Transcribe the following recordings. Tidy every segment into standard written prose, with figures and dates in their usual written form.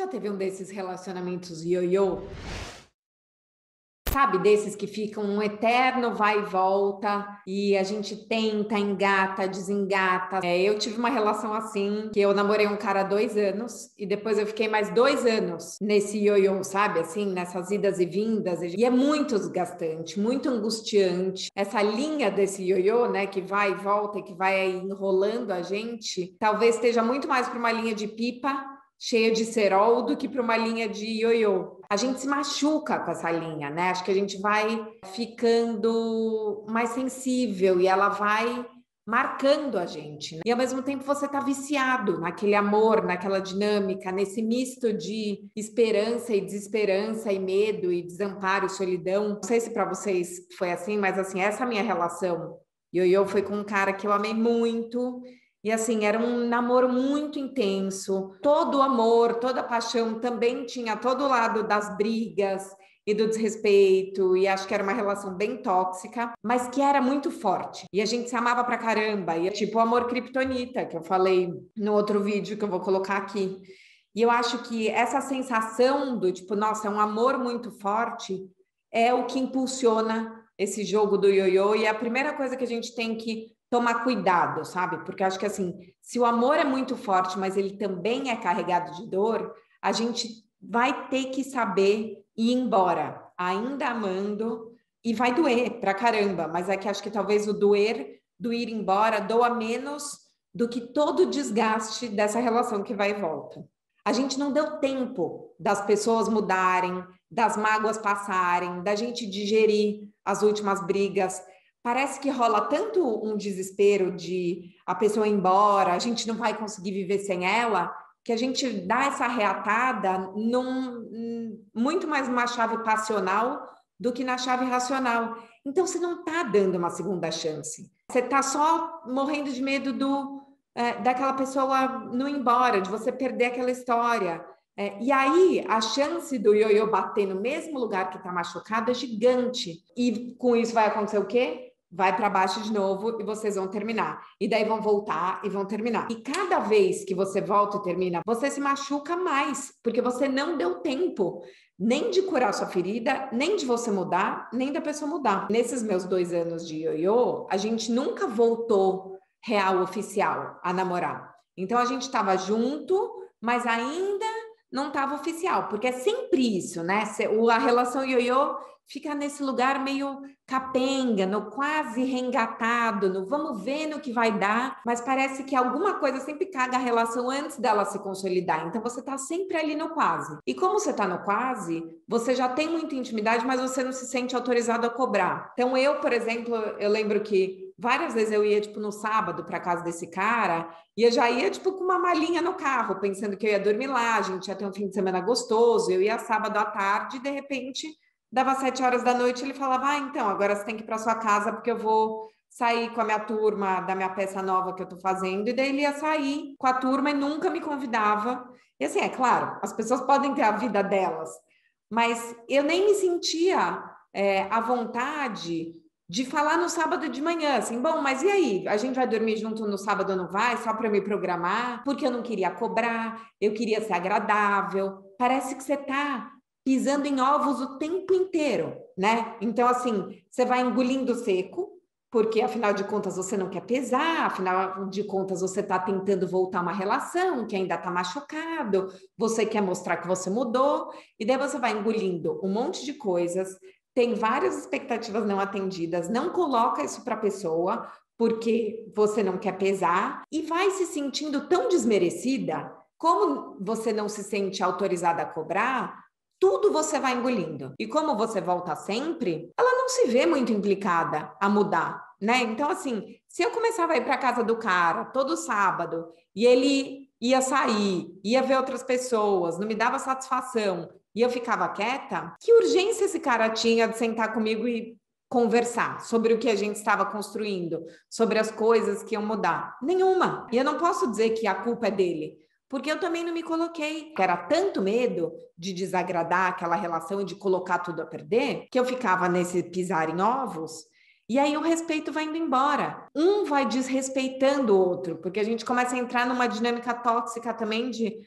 já teve um desses relacionamentos ioiô? Sabe, desses que ficam um eterno vai e volta, e a gente tenta, engata, desengata. Eu tive uma relação assim, que eu namorei um cara há 2 anos, e depois eu fiquei mais 2 anos nesse ioiô, sabe, assim, nessas idas e vindas. E é muito desgastante, muito angustiante. Essa linha desse ioiô, né, que vai e volta, e que vai aí enrolando a gente, talvez esteja muito mais para uma linha de pipa, cheia de cerol, do que para uma linha de ioiô. A gente se machuca com essa linha, né? Acho que a gente vai ficando mais sensível e ela vai marcando a gente, né? E ao mesmo tempo você tá viciado naquele amor, naquela dinâmica, nesse misto de esperança e desesperança e medo e desamparo e solidão. Não sei se para vocês foi assim, mas assim, essa minha relação ioiô foi com um cara que eu amei muito. E assim, era um namoro muito intenso. Todo o amor, toda a paixão também tinha todo o lado das brigas e do desrespeito, e acho que era uma relação bem tóxica, mas que era muito forte. E a gente se amava pra caramba, e é tipo o amor kryptonita, que eu falei no outro vídeo que eu vou colocar aqui. E eu acho que essa sensação do tipo, nossa, é um amor muito forte, é o que impulsiona esse jogo do ioiô, e é a primeira coisa que a gente tem que tomar cuidado, sabe? Porque eu acho que assim, se o amor é muito forte, mas ele também é carregado de dor, a gente vai ter que saber ir embora, ainda amando, e vai doer pra caramba, mas é que acho que talvez o doer do ir embora doa menos do que todo o desgaste dessa relação que vai e volta. A gente não deu tempo das pessoas mudarem, das mágoas passarem, da gente digerir as últimas brigas. Parece que rola tanto um desespero de a pessoa ir embora, a gente não vai conseguir viver sem ela, que a gente dá essa reatada muito mais numa chave passional do que na chave racional. Então, você não está dando uma segunda chance. Você está só morrendo de medo daquela pessoa não ir embora, de você perder aquela história. E aí, a chance do ioiô bater no mesmo lugar que está machucado é gigante. E com isso vai acontecer o quê? Vai para baixo de novo e vocês vão terminar. E daí vão voltar e vão terminar. E cada vez que você volta e termina, você se machuca mais, porque você não deu tempo nem de curar sua ferida, nem de você mudar, nem da pessoa mudar. Nesses meus 2 anos de ioiô, a gente nunca voltou real oficial a namorar. Então a gente estava junto, mas ainda não estava oficial, porque é sempre isso, né? A relação ioiô fica nesse lugar meio capenga, no quase reengatado, no vamos ver no que vai dar, mas parece que alguma coisa sempre caga a relação antes dela se consolidar. Então você tá sempre ali no quase. E como você tá no quase, você já tem muita intimidade, mas você não se sente autorizado a cobrar. Então eu, por exemplo, eu lembro que várias vezes eu ia, tipo, no sábado para casa desse cara, e eu já ia, tipo, com uma malinha no carro, pensando que eu ia dormir lá, a gente ia ter um fim de semana gostoso, eu ia sábado à tarde, e de repente dava 7 horas da noite, ele falava, então, agora você tem que ir para sua casa, porque eu vou sair com a minha turma da minha peça nova que eu tô fazendo, e daí ele ia sair com a turma e nunca me convidava. E assim, é claro, as pessoas podem ter a vida delas, mas eu nem me sentia à vontade de falar no sábado de manhã, assim, bom, mas e aí? A gente vai dormir junto no sábado ou não vai? Só para eu me programar? Porque eu não queria cobrar, eu queria ser agradável. Parece que você tá pisando em ovos o tempo inteiro, né? Então, assim, você vai engolindo seco, porque afinal de contas você não quer pesar, afinal de contas você está tentando voltar uma relação que ainda está machucado, você quer mostrar que você mudou, e daí você vai engolindo um monte de coisas, tem várias expectativas não atendidas, não coloca isso para a pessoa, porque você não quer pesar, e vai se sentindo tão desmerecida, como você não se sente autorizada a cobrar, tudo você vai engolindo. E como você volta sempre, ela não se vê muito implicada a mudar, né? Então, assim, se eu começava a ir para casa do cara todo sábado e ele ia sair, ia ver outras pessoas, não me dava satisfação e eu ficava quieta, que urgência esse cara tinha de sentar comigo e conversar sobre o que a gente estava construindo, sobre as coisas que iam mudar? Nenhuma. E eu não posso dizer que a culpa é dele, porque eu também não me coloquei. Era tanto medo de desagradar aquela relação e de colocar tudo a perder, que eu ficava nesse pisar em ovos E aí o respeito vai indo embora. Um vai desrespeitando o outro, porque a gente começa a entrar numa dinâmica tóxica também de,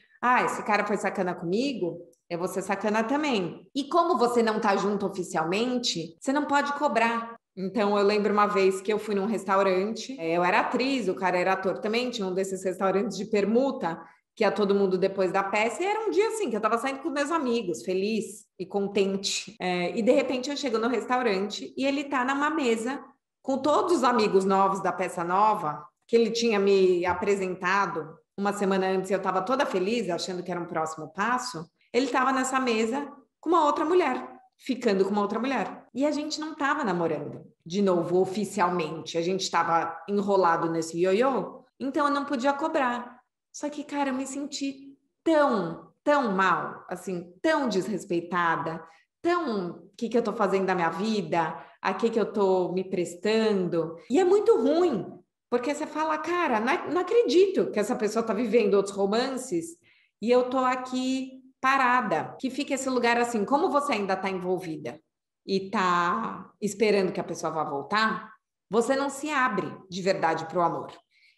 esse cara foi sacana comigo, eu vou ser sacana também. E como você não tá junto oficialmente, você não pode cobrar. Então, eu lembro uma vez que eu fui num restaurante, eu era atriz, o cara era ator também, tinha um desses restaurantes de permuta, que ia todo mundo depois da peça, e era um dia assim, que eu tava saindo com meus amigos, feliz e contente. E de repente eu chego no restaurante e ele tá numa mesa com todos os amigos novos da peça nova, que ele tinha me apresentado uma semana antes, eu tava toda feliz, achando que era um próximo passo. Ele tava nessa mesa com uma outra mulher, ficando com uma outra mulher. E a gente não tava namorando, de novo, oficialmente. A gente tava enrolado nesse ioiô, então eu não podia cobrar. Só que, cara, eu me senti tão mal, assim, tão desrespeitada, o que eu tô fazendo da minha vida, a que eu tô me prestando. E é muito ruim, porque você fala, cara, não acredito que essa pessoa tá vivendo outros romances e eu tô aqui parada. Que fica esse lugar assim, como você ainda tá envolvida e tá esperando que a pessoa vá voltar, você não se abre de verdade para o amor.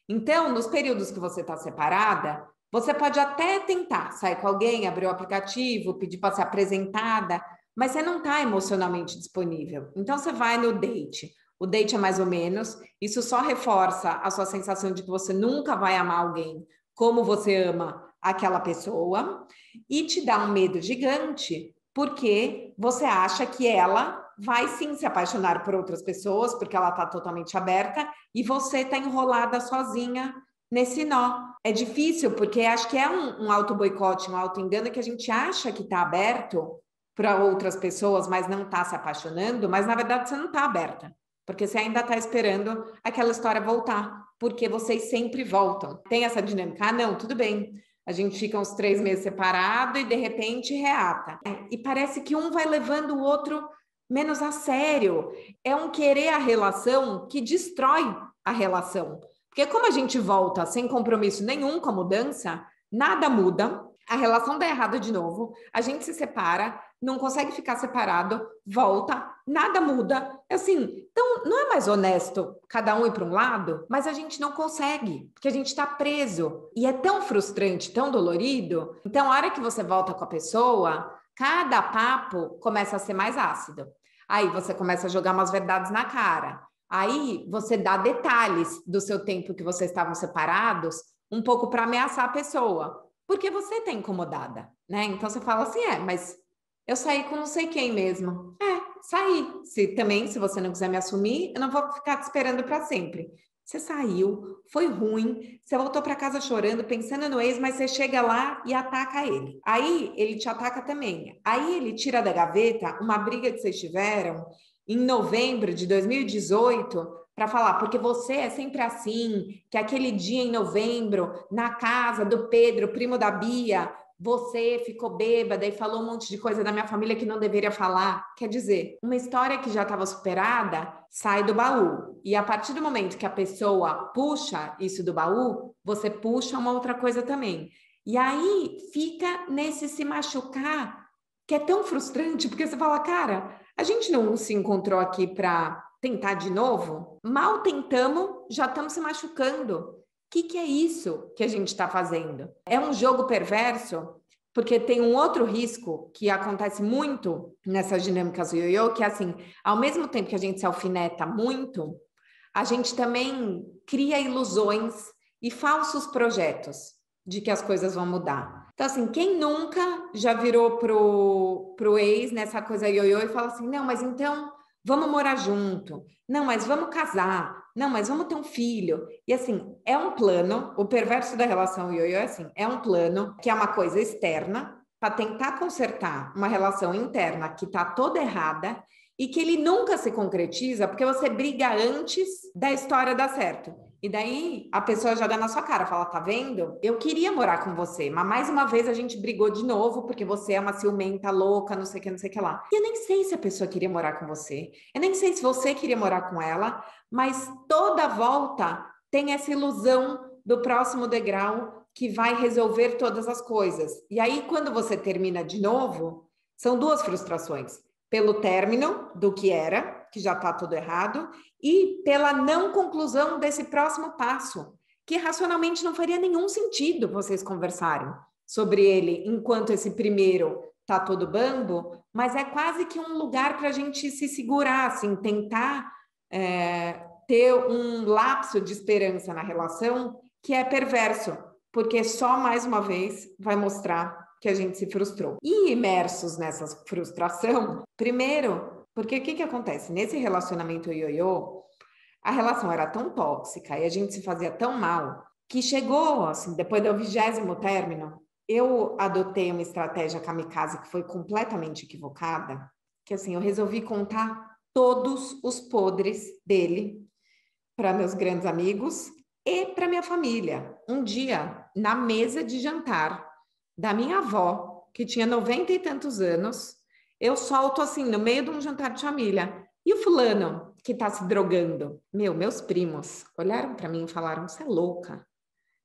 Então, nos períodos que você está separada, você pode até tentar sair com alguém, abrir o aplicativo, pedir para ser apresentada, mas você não está emocionalmente disponível. Então, você vai no date. O date é mais ou menos, isso só reforça a sua sensação de que você nunca vai amar alguém como você ama aquela pessoa e te dá um medo gigante, porque você acha que ela vai sim se apaixonar por outras pessoas, porque ela está totalmente aberta, e você está enrolada sozinha nesse nó. É difícil, porque acho que é um auto-boicote, um auto-engano, que a gente acha que está aberto para outras pessoas, mas não está se apaixonando, mas na verdade você não está aberta, porque você ainda está esperando aquela história voltar, porque vocês sempre voltam. Tem essa dinâmica, não, tudo bem, a gente fica uns 3 meses separado e de repente reata. E parece que um vai levando o outro menos a sério. É um querer a relação que destrói a relação. Porque como a gente volta sem compromisso nenhum com a mudança, nada muda, a relação dá errado de novo, a gente se separa, não consegue ficar separado, volta, nada muda. Assim, então não é mais honesto cada um ir para um lado, mas a gente não consegue, porque a gente está preso. E é tão frustrante, tão dolorido. Então, a hora que você volta com a pessoa, cada papo começa a ser mais ácido. Aí você começa a jogar umas verdades na cara. Aí você dá detalhes do seu tempo que vocês estavam separados, um pouco para ameaçar a pessoa, porque você está incomodada, né? Então você fala assim, mas eu saí com não sei quem mesmo. Saí. Se você não quiser me assumir, eu não vou ficar te esperando para sempre. Você saiu, foi ruim, você voltou para casa chorando, pensando no ex, mas você chega lá e ataca ele. Aí ele te ataca também. Aí ele tira da gaveta uma briga que vocês tiveram em novembro de 2018 para falar, porque você é sempre assim, que aquele dia em novembro, na casa do Pedro, primo da Bia, você ficou bêbada e falou um monte de coisa da minha família que não deveria falar. Quer dizer, uma história que já estava superada sai do baú. E a partir do momento que a pessoa puxa isso do baú, você puxa uma outra coisa também. E aí fica nesse se machucar, que é tão frustrante, porque você fala, cara, a gente não se encontrou aqui para tentar de novo? Mal tentamos, já estamos se machucando. O que é isso que a gente está fazendo? É um jogo perverso, porque tem um outro risco que acontece muito nessas dinâmicas do ioiô, que é assim, ao mesmo tempo que a gente se alfineta muito, a gente também cria ilusões e falsos projetos de que as coisas vão mudar. Então, assim, quem nunca já virou pro ex nessa coisa ioiô e fala assim, não, mas então vamos morar junto, não, mas vamos casar, não, mas vamos ter um filho. E assim, é um plano, o perverso da relação ioiô é assim, é um plano que é uma coisa externa para tentar consertar uma relação interna que está toda errada e que ele nunca se concretiza porque você briga antes da história dar certo. E daí a pessoa joga na sua cara, fala, tá vendo? Eu queria morar com você, mas mais uma vez a gente brigou de novo porque você é uma ciumenta louca, não sei o que lá. E eu nem sei se a pessoa queria morar com você, eu nem sei se você queria morar com ela, mas toda volta tem essa ilusão do próximo degrau que vai resolver todas as coisas. E aí, quando você termina de novo, são duas frustrações. Pelo término do que era, que já está tudo errado, e pela não conclusão desse próximo passo, que racionalmente não faria nenhum sentido vocês conversarem sobre ele enquanto esse primeiro está todo bambo, mas é quase que um lugar para a gente se segurar, assim, tentar ter um lapso de esperança na relação que é perverso, porque só mais uma vez vai mostrar que a gente se frustrou. E imersos nessa frustração, primeiro, porque o que acontece? Nesse relacionamento ioiô, a relação era tão tóxica e a gente se fazia tão mal que chegou, assim, depois do 20º término, eu adotei uma estratégia kamikaze que foi completamente equivocada, que assim, eu resolvi contar todos os podres dele para meus grandes amigos e para minha família. Um dia, na mesa de jantar da minha avó, que tinha 90 e tantos anos, eu solto assim, no meio de um jantar de família. E o fulano que tá se drogando? Meus primos olharam para mim e falaram, você é louca.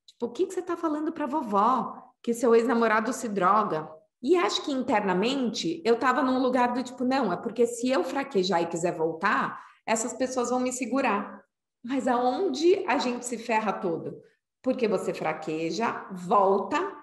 Tipo, o que você tá falando para vovó? Que seu ex-namorado se droga? E acho que internamente eu tava num lugar do tipo, não, é porque se eu fraquejar e quiser voltar, essas pessoas vão me segurar. Mas aonde a gente se ferra todo? Porque você fraqueja, volta,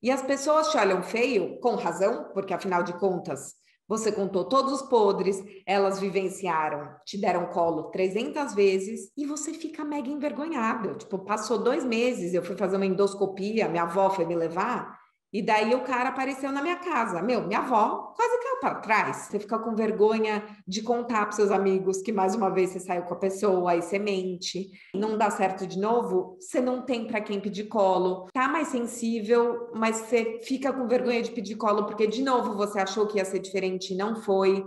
e as pessoas te olham feio, com razão, porque afinal de contas, você contou todos os podres, elas vivenciaram, te deram colo 300 vezes, e você fica mega envergonhado. Tipo, passou 2 meses, eu fui fazer uma endoscopia, minha avó foi me levar, e daí o cara apareceu na minha casa. Minha avó quase caiu para trás. Você fica com vergonha de contar para seus amigos que mais uma vez você saiu com a pessoa, aí você mente. Não dá certo de novo, você não tem para quem pedir colo. Tá mais sensível, mas você fica com vergonha de pedir colo porque de novo você achou que ia ser diferente e não foi.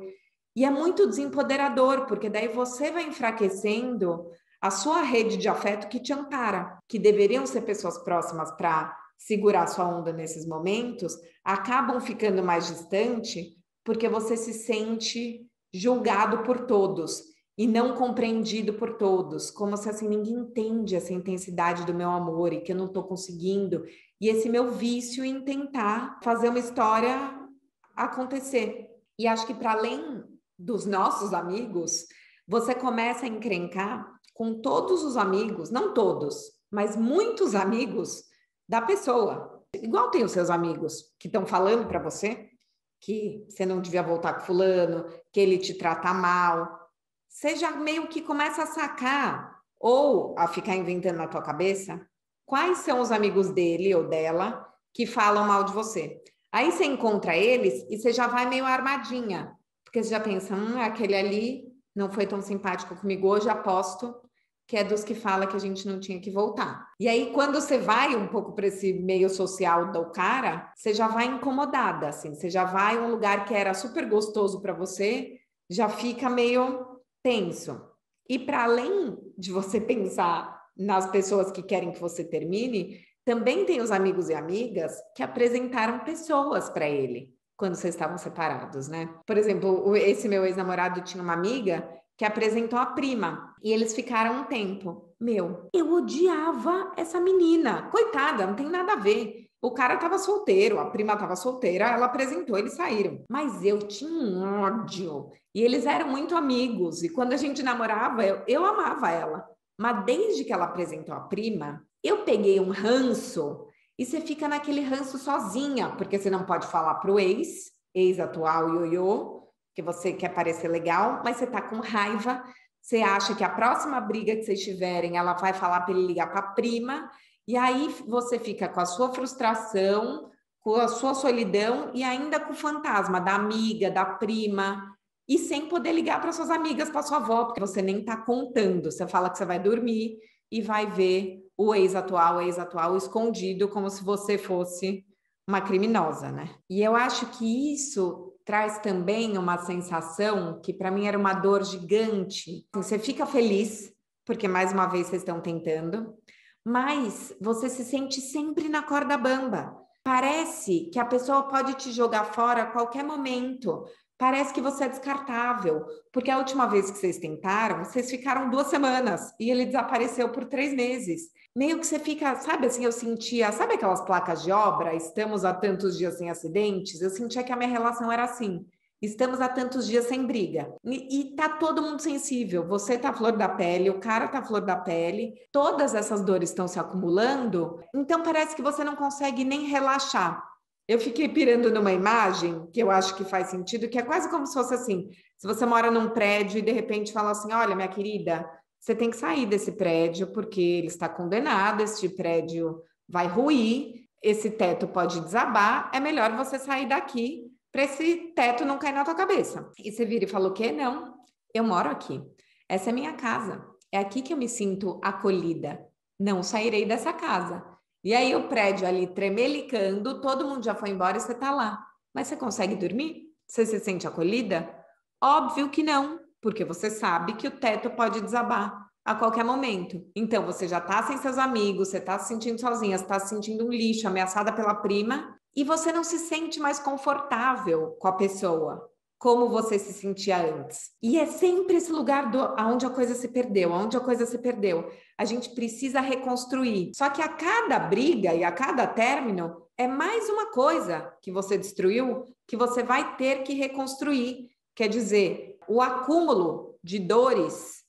E é muito desempoderador, porque daí você vai enfraquecendo a sua rede de afeto que te ampara, que deveriam ser pessoas próximas para segurar sua onda nesses momentos, acabam ficando mais distante porque você se sente julgado por todos e não compreendido por todos, como se assim ninguém entende essa intensidade do meu amor e que eu não estou conseguindo, e esse meu vício em tentar fazer uma história acontecer. E acho que para além dos nossos amigos, você começa a encrencar com todos os amigos, não todos, mas muitos amigos da pessoa. Igual tem os seus amigos que estão falando para você que você não devia voltar com fulano, que ele te trata mal. Você já meio que começa a sacar ou a ficar inventando na tua cabeça quais são os amigos dele ou dela que falam mal de você. Aí você encontra eles e você já vai meio armadinha, porque você já pensa, aquele ali não foi tão simpático comigo hoje, aposto que é dos que fala que a gente não tinha que voltar. E aí, quando você vai um pouco para esse meio social do cara, você já vai incomodada, assim, você já vai um lugar que era super gostoso para você, já fica meio tenso. E para além de você pensar nas pessoas que querem que você termine, também tem os amigos e amigas que apresentaram pessoas para ele quando vocês estavam separados, né? Por exemplo, esse meu ex-namorado tinha uma amiga que apresentou a prima, e eles ficaram um tempo. Eu odiava essa menina, coitada, não tem nada a ver. O cara estava solteiro, a prima estava solteira, ela apresentou, eles saíram. Mas eu tinha um ódio, e eles eram muito amigos, e quando a gente namorava, eu amava ela. Mas desde que ela apresentou a prima, eu peguei um ranço, e você fica naquele ranço sozinha, porque você não pode falar pro ex atual ioiô, que você quer parecer legal, mas você tá com raiva, você acha que a próxima briga que vocês tiverem, ela vai falar para ele ligar para a prima, e aí você fica com a sua frustração, com a sua solidão e ainda com o fantasma da amiga, da prima, e sem poder ligar para suas amigas, para sua avó, porque você nem tá contando. Você fala que você vai dormir e vai ver o ex-atual escondido, como se você fosse uma criminosa, né? E eu acho que isso traz também uma sensação que para mim era uma dor gigante. Você fica feliz, porque mais uma vez vocês estão tentando, mas você se sente sempre na corda bamba. Parece que a pessoa pode te jogar fora a qualquer momento. Parece que você é descartável, porque a última vez que vocês tentaram, vocês ficaram 2 semanas e ele desapareceu por 3 meses. Meio que você fica, sabe assim, eu sentia, sabe aquelas placas de obra? Estamos há tantos dias sem acidentes? Eu sentia que a minha relação era assim. Estamos há tantos dias sem briga. E tá todo mundo sensível. Você tá à flor da pele, o cara tá à flor da pele. Todas essas dores estão se acumulando. Então parece que você não consegue nem relaxar. Eu fiquei pirando numa imagem que eu acho que faz sentido, que é quase como se fosse assim: se você mora num prédio e de repente fala assim, olha, minha querida, você tem que sair desse prédio porque ele está condenado, este prédio vai ruir, esse teto pode desabar, é melhor você sair daqui para esse teto não cair na tua cabeça. E você vira e fala o quê? Não, eu moro aqui. Essa é minha casa. É aqui que eu me sinto acolhida. Não sairei dessa casa. E aí o prédio ali tremelicando, todo mundo já foi embora e você tá lá. Mas você consegue dormir? Você se sente acolhida? Óbvio que não, porque você sabe que o teto pode desabar a qualquer momento. Então você já tá sem seus amigos, você tá se sentindo sozinha, você tá se sentindo um lixo, ameaçada pela prima, e você não se sente mais confortável com a pessoa, como você se sentia antes. E é sempre esse lugar onde a coisa se perdeu, onde a coisa se perdeu. A gente precisa reconstruir. Só que a cada briga e a cada término é mais uma coisa que você destruiu que você vai ter que reconstruir. Quer dizer, o acúmulo de dores,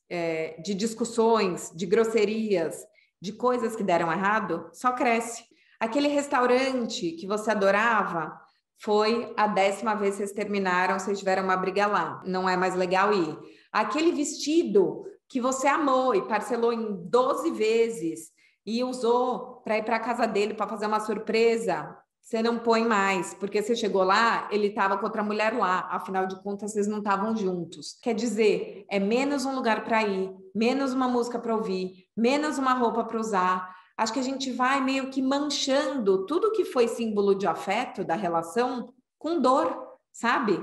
de discussões, de grosserias, de coisas que deram errado, só cresce. Aquele restaurante que você adorava, foi a 10ª vez que vocês terminaram, vocês tiveram uma briga lá, não é mais legal ir. Aquele vestido que você amou e parcelou em 12 vezes e usou para ir para a casa dele para fazer uma surpresa, você não põe mais, porque você chegou lá, ele estava com outra mulher lá, afinal de contas, vocês não estavam juntos. Quer dizer, é menos um lugar para ir, menos uma música para ouvir, menos uma roupa para usar. Acho que a gente vai meio que manchando tudo que foi símbolo de afeto da relação com dor, sabe?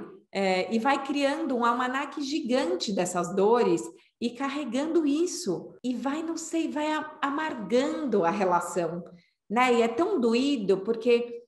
E vai criando um almanaque gigante dessas dores e carregando isso. E vai, não sei, vai amargando a relação, né? E é tão doído porque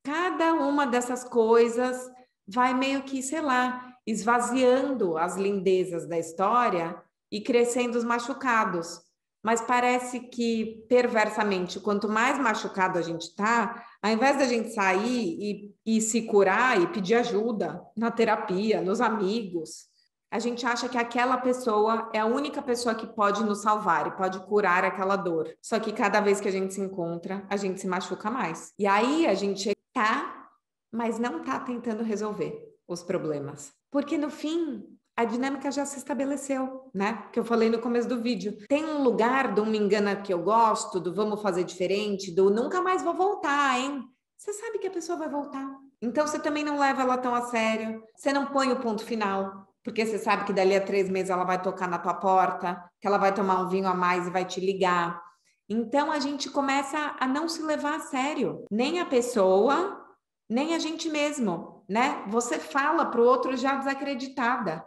cada uma dessas coisas vai meio que, sei lá, esvaziando as lindezas da história e crescendo os machucados. Mas parece que, perversamente, quanto mais machucado a gente tá, ao invés da gente sair e se curar e pedir ajuda na terapia, nos amigos, a gente acha que aquela pessoa é a única pessoa que pode nos salvar e pode curar aquela dor. Só que cada vez que a gente se encontra, a gente se machuca mais. E aí a gente tá, mas não tá tentando resolver os problemas. Porque no fim, a dinâmica já se estabeleceu, né? Que eu falei no começo do vídeo. Tem um lugar do Me Engana que eu gosto, do vamos fazer diferente, do nunca mais vou voltar, hein? Você sabe que a pessoa vai voltar. Então você também não leva ela tão a sério. Você não põe o ponto final, porque você sabe que dali a 3 meses ela vai tocar na tua porta, que ela vai tomar um vinho a mais e vai te ligar. Então a gente começa a não se levar a sério, nem a pessoa, nem a gente mesmo, né? Você fala para o outro já desacreditada.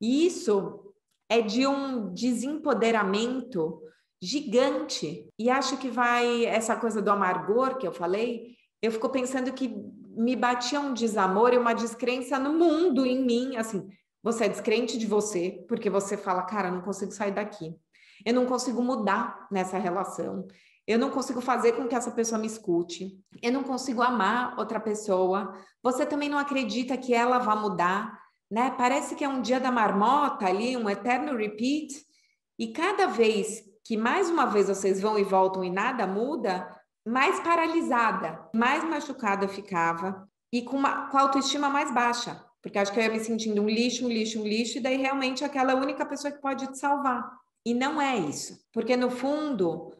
E isso é de um desempoderamento gigante. E acho que vai, essa coisa do amargor que eu falei, eu fico pensando que me batia um desamor e uma descrença no mundo, em mim, assim, você é descrente de você, porque você fala, cara, eu não consigo sair daqui. Eu não consigo mudar nessa relação. Eu não consigo fazer com que essa pessoa me escute. Eu não consigo amar outra pessoa. Você também não acredita que ela vai mudar, né? Parece que é um dia da marmota ali, um eterno repeat. E cada vez que mais uma vez vocês vão e voltam e nada muda, mais paralisada, mais machucada eu ficava e com a autoestima mais baixa. Porque acho que eu ia me sentindo um lixo, um lixo, um lixo, e daí realmente aquela é a única pessoa que pode te salvar. E não é isso, porque no fundo,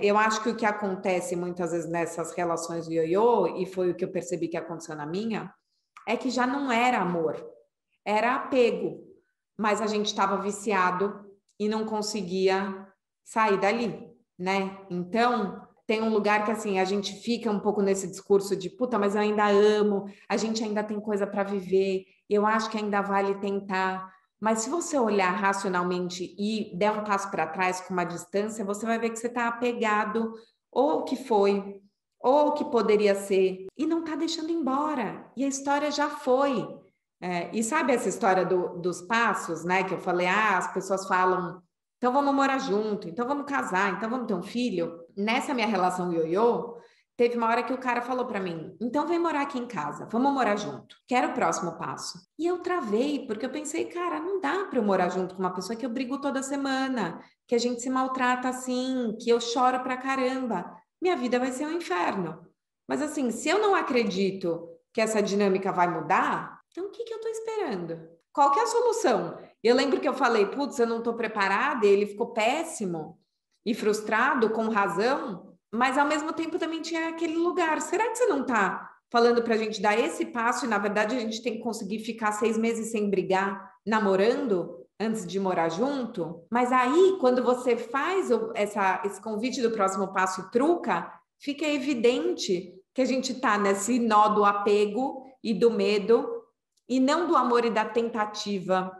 eu acho que o que acontece muitas vezes nessas relações ioiô, e foi o que eu percebi que aconteceu na minha, é que já não era amor, era apego, mas a gente estava viciado e não conseguia sair dali, né? Então, tem um lugar que assim, a gente fica um pouco nesse discurso de puta, mas eu ainda amo, a gente ainda tem coisa para viver, eu acho que ainda vale tentar. Mas se você olhar racionalmente e der um passo para trás com uma distância, você vai ver que você está apegado ou ao que foi, ou ao que poderia ser, e não está deixando embora. E a história já foi. E sabe essa história dos passos, né? Que eu falei, as pessoas falam, então vamos morar junto, então vamos casar, então vamos ter um filho. Nessa minha relação ioiô, Teve uma hora que o cara falou para mim, então vem morar aqui em casa, vamos morar junto. Quero o próximo passo. E eu travei, porque eu pensei, cara, não dá para eu morar junto com uma pessoa que eu brigo toda semana, que a gente se maltrata assim, que eu choro pra caramba. Minha vida vai ser um inferno. Mas assim, se eu não acredito que essa dinâmica vai mudar, então o que eu tô esperando? Qual que é a solução? Eu lembro que eu falei, putz, eu não tô preparada, e ele ficou péssimo e frustrado, com razão, mas ao mesmo tempo também tinha aquele lugar. Será que você não está falando para a gente dar esse passo e, na verdade, a gente tem que conseguir ficar 6 meses sem brigar, namorando, antes de morar junto? Mas aí, quando você faz esse convite do próximo passo e truca, fica evidente que a gente está nesse nó do apego e do medo, e não do amor e da tentativa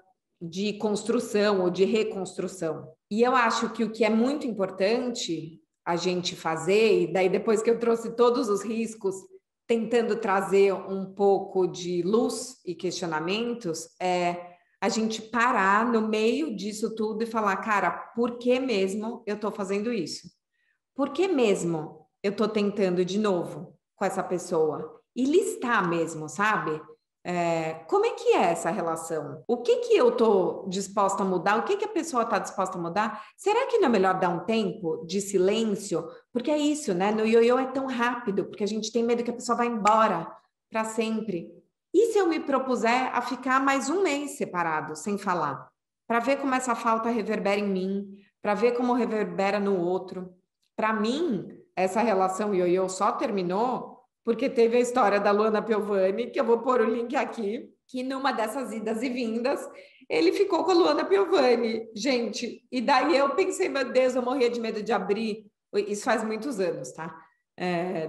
de construção ou de reconstrução. E eu acho que o que é muito importante a gente fazer, e daí depois que eu trouxe todos os riscos, tentando trazer um pouco de luz e questionamentos, é a gente parar no meio disso tudo e falar, cara, por que mesmo eu estou fazendo isso? Por que mesmo eu estou tentando de novo com essa pessoa? E listar mesmo, sabe? Como é que é essa relação? O que eu estou disposta a mudar? O que a pessoa está disposta a mudar? Será que não é melhor dar um tempo de silêncio? Porque é isso, né? No ioiô é tão rápido, porque a gente tem medo que a pessoa vá embora para sempre. E se eu me propuser a ficar mais um mês separado, sem falar? Para ver como essa falta reverbera em mim, para ver como reverbera no outro. Para mim, essa relação ioiô só terminou porque teve a história da Luana Piovani, que eu vou pôr o link aqui, que numa dessas idas e vindas, ele ficou com a Luana Piovani, gente. E daí eu pensei, meu Deus, eu morria de medo de abrir. Isso faz muitos anos, tá?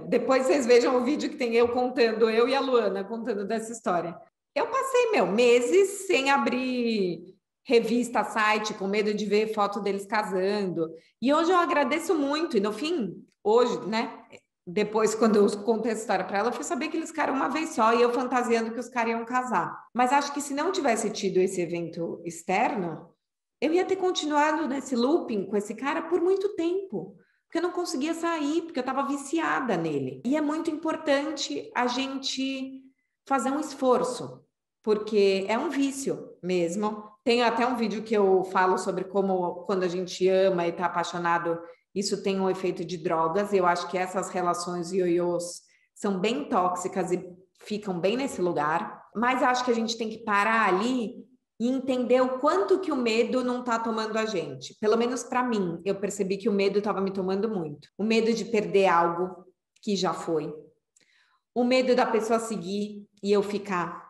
Depois vocês vejam o vídeo que tem eu contando, eu e a Luana contando dessa história. Eu passei, meses sem abrir revista, site, com medo de ver foto deles casando. E hoje eu agradeço muito. E no fim, hoje, né? Depois, quando eu contei essa história para ela, eu fui saber que eles ficaram uma vez só e eu fantasiando que os caras iam casar. Mas acho que se não tivesse tido esse evento externo, eu ia ter continuado nesse looping com esse cara por muito tempo. Porque eu não conseguia sair, porque eu estava viciada nele. E é muito importante a gente fazer um esforço, porque é um vício mesmo. Tem até um vídeo que eu falo sobre como, quando a gente ama e está apaixonado, isso tem um efeito de drogas. Eu acho que essas relações ioiôs são bem tóxicas e ficam bem nesse lugar. Mas acho que a gente tem que parar ali e entender o quanto que o medo não está tomando a gente. Pelo menos para mim, eu percebi que o medo estava me tomando muito. O medo de perder algo que já foi. O medo da pessoa seguir e eu ficar.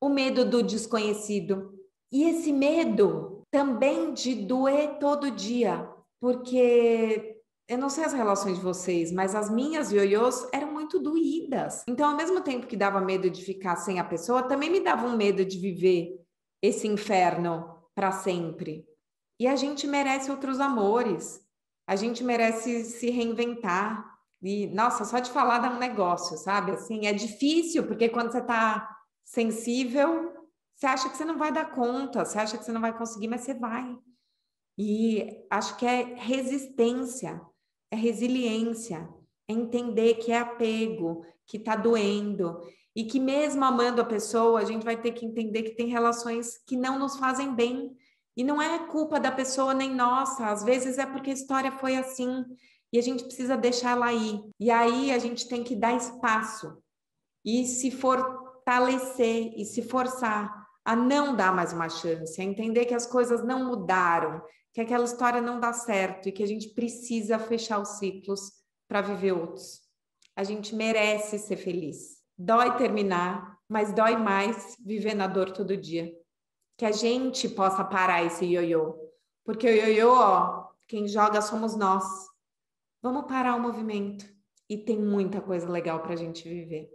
O medo do desconhecido. E esse medo também de doer todo dia. Porque eu não sei as relações de vocês, mas as minhas ioiôs eram muito doídas. Então, ao mesmo tempo que dava medo de ficar sem a pessoa, também me dava um medo de viver esse inferno para sempre. E a gente merece outros amores. A gente merece se reinventar. E, nossa, só de falar dá um negócio, sabe? Assim, é difícil, porque quando você está sensível, você acha que você não vai dar conta, você acha que você não vai conseguir, mas você vai. E acho que é resistência, é resiliência, é entender que é apego, que está doendo, e que mesmo amando a pessoa, a gente vai ter que entender que tem relações que não nos fazem bem. E não é culpa da pessoa nem nossa, às vezes é porque a história foi assim, e a gente precisa deixar ela ir. E aí a gente tem que dar espaço e se fortalecer e se forçar a não dar mais uma chance, a entender que as coisas não mudaram, que aquela história não dá certo e que a gente precisa fechar os ciclos para viver outros. A gente merece ser feliz. Dói terminar, mas dói mais viver na dor todo dia. Que a gente possa parar esse ioiô. Porque o ioiô, ó, quem joga somos nós. Vamos parar o movimento. E tem muita coisa legal para a gente viver.